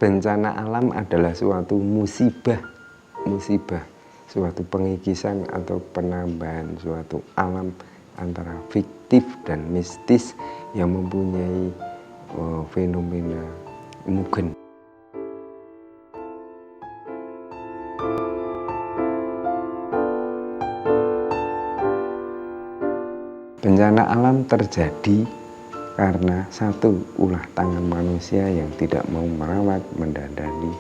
Bencana alam adalah suatu musibah, suatu pengikisan atau penambahan suatu alam antara fiktif dan mistis yang mempunyai fenomena mugen. Bencana alam terjadi karena satu, ulah tangan manusia yang tidak mau merawat, mendandani,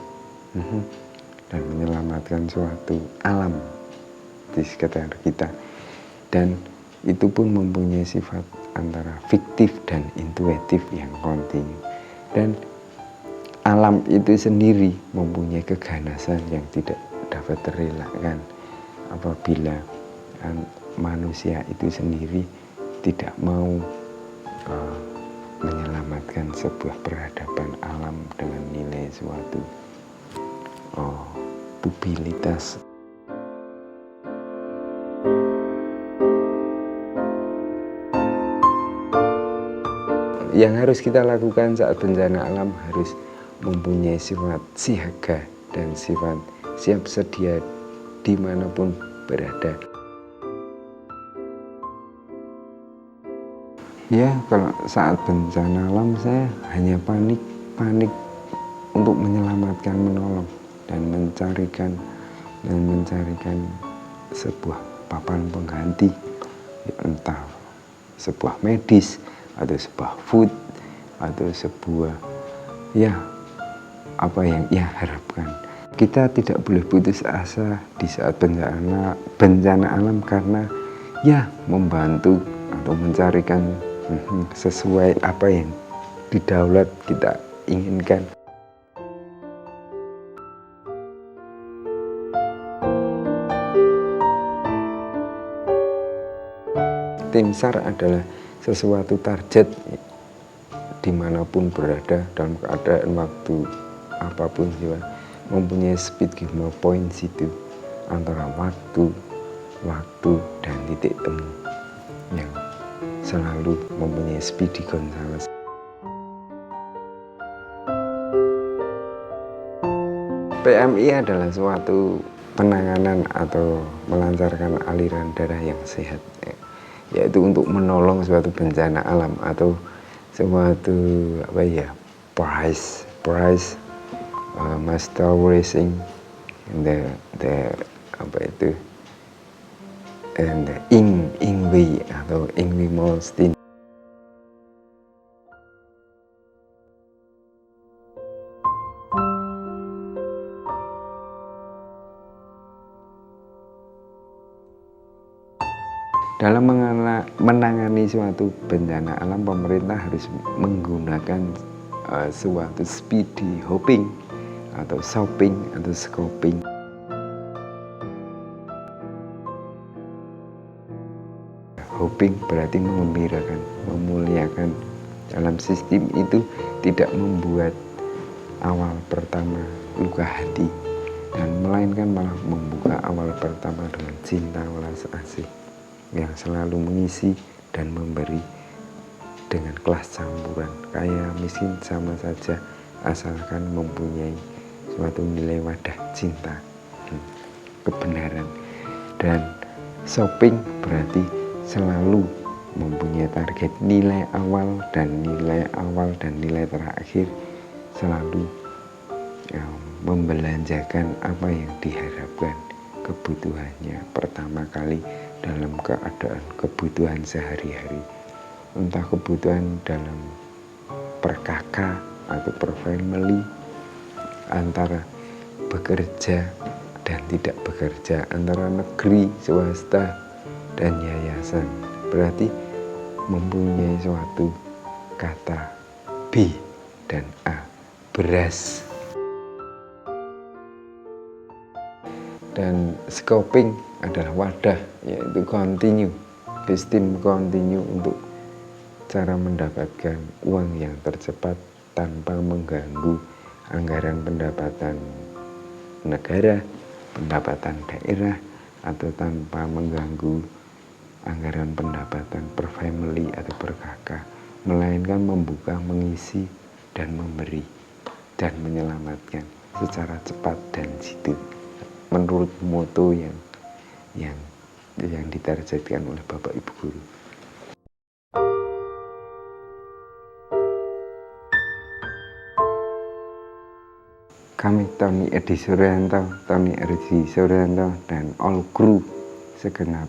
dan menyelamatkan suatu alam di sekitar kita. Dan itu pun mempunyai sifat antara fiktif dan intuitif yang kontinu. Dan alam itu sendiri mempunyai keganasan yang tidak dapat terelakkan apabila manusia itu sendiri tidak mau menyelamatkan sebuah peradaban alam dengan nilai suatu mobilitas. Yang harus kita lakukan saat bencana alam harus mempunyai sifat siaga dan sifat siap sedia dimanapun berada. Ya, kalau saat bencana alam saya hanya panik untuk menyelamatkan, menolong dan mencarikan sebuah papan pengganti, entah sebuah medis atau sebuah food atau sebuah apa yang ia harapkan. Kita tidak boleh putus asa di saat bencana alam karena membantu atau mencarikan sesuai apa yang didaulat kita inginkan. Tim SAR adalah sesuatu target dimanapun berada dalam keadaan waktu apapun juga mempunyai speed given point situ antara waktu dan titik temu yang selalu mempunyai speedy Gonzales. PMI adalah suatu penanganan atau melancarkan aliran darah yang sehat, yaitu untuk menolong suatu bencana alam atau suatu price master racing the and Ingwi atau Ingwi Malmsteen. Dalam menangani suatu bencana alam, pemerintah harus menggunakan suatu speedy hopping atau shopping atau scoping. Hopping berarti mengembirakan, memuliakan. Dalam sistem itu tidak membuat awal pertama luka hati, dan melainkan malah membuka awal pertama dengan cinta welas asih yang selalu mengisi dan memberi dengan kelas campuran. Kaya miskin sama saja asalkan mempunyai suatu nilai wadah cinta, kebenaran. Dan shopping berarti selalu mempunyai target nilai awal dan nilai terakhir, selalu membelanjakan apa yang diharapkan kebutuhannya pertama kali dalam keadaan kebutuhan sehari-hari. entah kebutuhan dalam per kakak atau per family, antara bekerja dan tidak bekerja, antara negeri, swasta, dan yayasan. Berarti mempunyai suatu kata B dan A, beras. Dan scoping adalah wadah, yaitu continue, sistem continue untuk cara mendapatkan uang yang tercepat tanpa mengganggu anggaran pendapatan negara, pendapatan daerah, atau tanpa mengganggu anggaran pendapatan per family atau per kakak, melainkan membuka, mengisi, dan memberi, dan menyelamatkan secara cepat dan jitu, menurut moto yang ditargetkan oleh Bapak Ibu Guru. Kami Tony Edi Suryanto, Tony Edi Suryanto, dan all kru segenap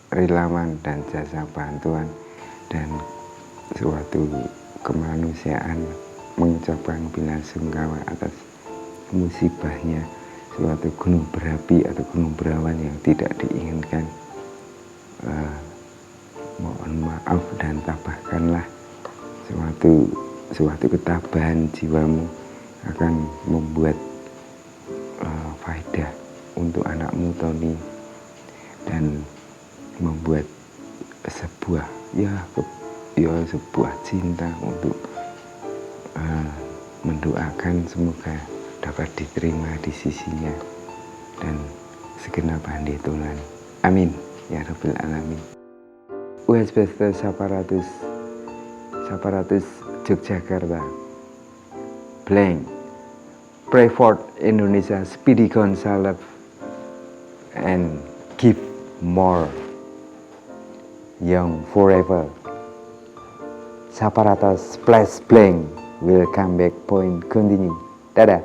relawan dan jasa bantuan dan suatu kemanusiaan mengucapkan belasungkawa atas musibahnya suatu gunung berapi atau gunung berawan yang tidak diinginkan. Mohon maaf dan tabahkanlah suatu ketabahan jiwamu akan membuat faedah untuk anakmu Tony, dan membuat sebuah sebuah cinta untuk mendoakan semoga dapat diterima di sisinya dan segenap handi Tuhan. Amin ya Rabbil Alamin. USBST Saparatus Yogyakarta blank. Pray for Indonesia speedy consulate and give more young forever. Saparatus plus blank will come back point continue. Dadah.